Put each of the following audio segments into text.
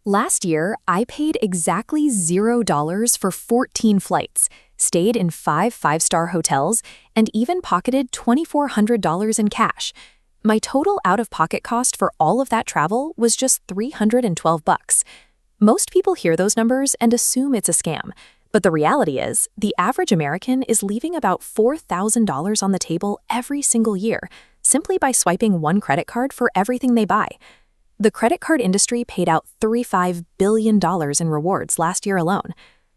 Last year, I paid exactly $0 for 14 flights, stayed in five-star hotels, and even pocketed $2,400 in cash. My total out-of-pocket cost for all of that travel was just $312. Most people hear those numbers and assume it's a scam, but the reality is, the average American is leaving about $4,000 on the table every single year, simply by swiping one credit card for everything they buy. The credit card industry paid out $35 billion in rewards last year alone.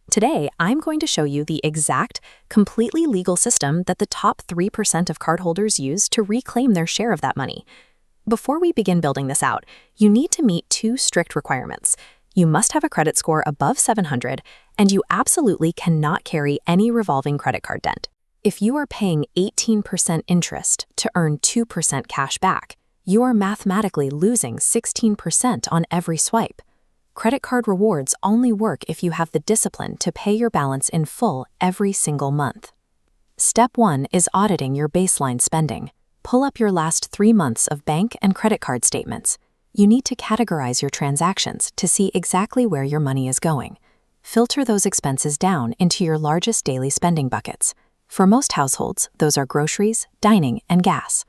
Today, I'm going to show you the exact, completely legal system that the top 3% of cardholders use to reclaim their share of that money. Before we begin building this out, you need to meet two strict requirements. You must have a credit score above 700, and you absolutely cannot carry any revolving credit card debt. If you are paying 18% interest to earn 2% cash back, you are mathematically losing 16% on every swipe. Credit card rewards only work if you have the discipline to pay your balance in full every single month. Step 1 is auditing your baseline spending. Pull up your last 3 months of bank and credit card statements. You need to categorize your transactions to see exactly where your money is going. Filter those expenses down into your largest daily spending buckets. For most households, those are groceries, dining, and gas.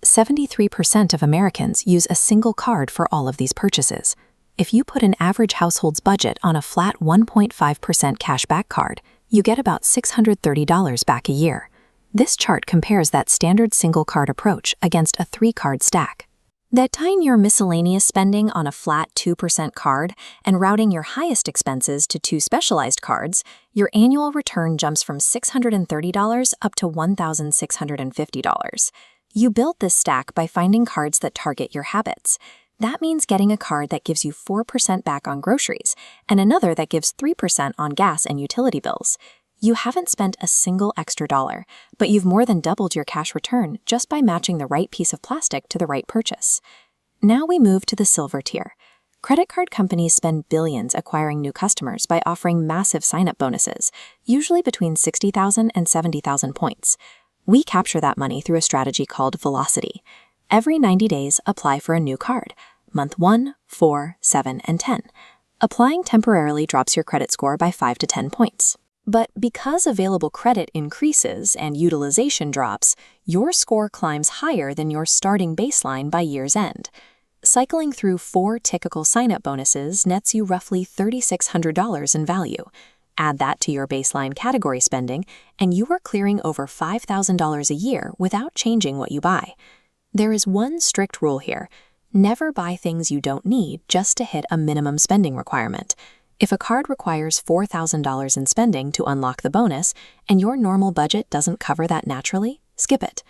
73% of Americans use a single card for all of these purchases. If you put an average household's budget on a flat 1.5% cashback card, you get about $630 back a year. This chart compares that standard single card approach against a 3-card stack. That tying your miscellaneous spending on a flat 2% card and routing your highest expenses to 2 specialized cards, your annual return jumps from $630 up to $1,650. You build this stack by finding cards that target your habits. That means getting a card that gives you 4% back on groceries and another that gives 3% on gas and utility bills. You haven't spent a single extra dollar, but you've more than doubled your cash return just by matching the right piece of plastic to the right purchase. Now we move to the silver tier. Credit card companies spend billions acquiring new customers by offering massive sign-up bonuses, usually between 60,000 and 70,000 points. We capture that money through a strategy called velocity. Every 90 days, apply for a new card. Month 1, 4, 7, and 10. Applying temporarily drops your credit score by 5 to 10 points. But because available credit increases and utilization drops, your score climbs higher than your starting baseline by year's end. Cycling through 4 typical sign-up bonuses nets you roughly $3,600 in value. Add that to your baseline category spending, and you are clearing over $5,000 a year without changing what you buy. There is one strict rule here. Never buy things you don't need just to hit a minimum spending requirement. If a card requires $4,000 in spending to unlock the bonus, and your normal budget doesn't cover that naturally, skip it.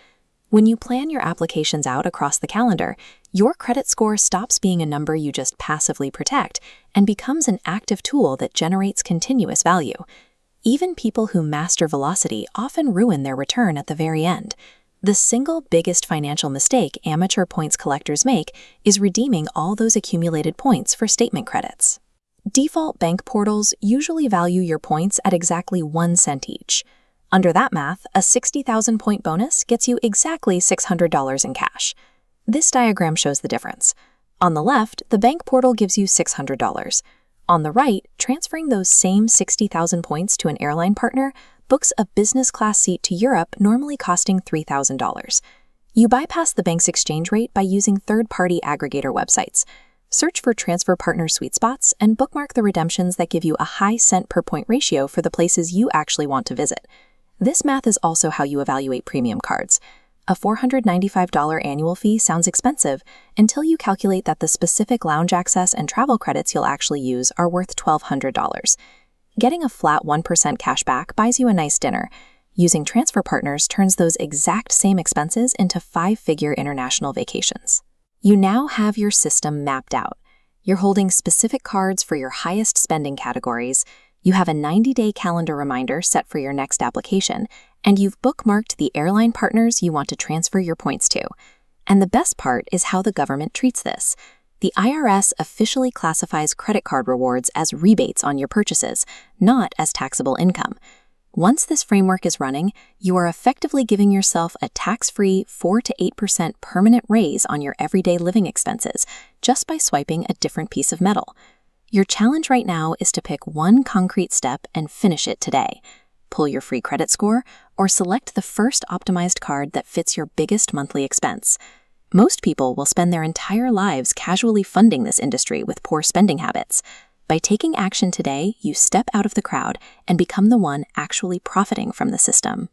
When you plan your applications out across the calendar, your credit score stops being a number you just passively protect and becomes an active tool that generates continuous value. Even people who master velocity often ruin their return at the very end. The single biggest financial mistake amateur points collectors make is redeeming all those accumulated points for statement credits. Default bank portals usually value your points at exactly 1 cent each. Under that math, a 60,000-point bonus gets you exactly $600 in cash. This diagram shows the difference. On the left, the bank portal gives you $600. On the right, transferring those same 60,000 points to an airline partner books a business class seat to Europe normally costing $3,000. You bypass the bank's exchange rate by using third-party aggregator websites. Search for transfer partner sweet spots and bookmark the redemptions that give you a high cent per point ratio for the places you actually want to visit. This math is also how you evaluate premium cards. A $495 annual fee sounds expensive until you calculate that the specific lounge access and travel credits you'll actually use are worth $1,200. Getting a flat 1% cash back buys you a nice dinner. Using transfer partners turns those exact same expenses into 5-figure international vacations. You now have your system mapped out. You're holding specific cards for your highest spending categories. You have a 90-day calendar reminder set for your next application, and you've bookmarked the airline partners you want to transfer your points to. And the best part is how the government treats this. The IRS officially classifies credit card rewards as rebates on your purchases, not as taxable income. Once this framework is running, you are effectively giving yourself a tax-free 4 to 8% permanent raise on your everyday living expenses just by swiping a different piece of metal. Your challenge right now is to pick one concrete step and finish it today. Pull your free credit score or select the first optimized card that fits your biggest monthly expense. Most people will spend their entire lives casually funding this industry with poor spending habits. By taking action today, you step out of the crowd and become the one actually profiting from the system.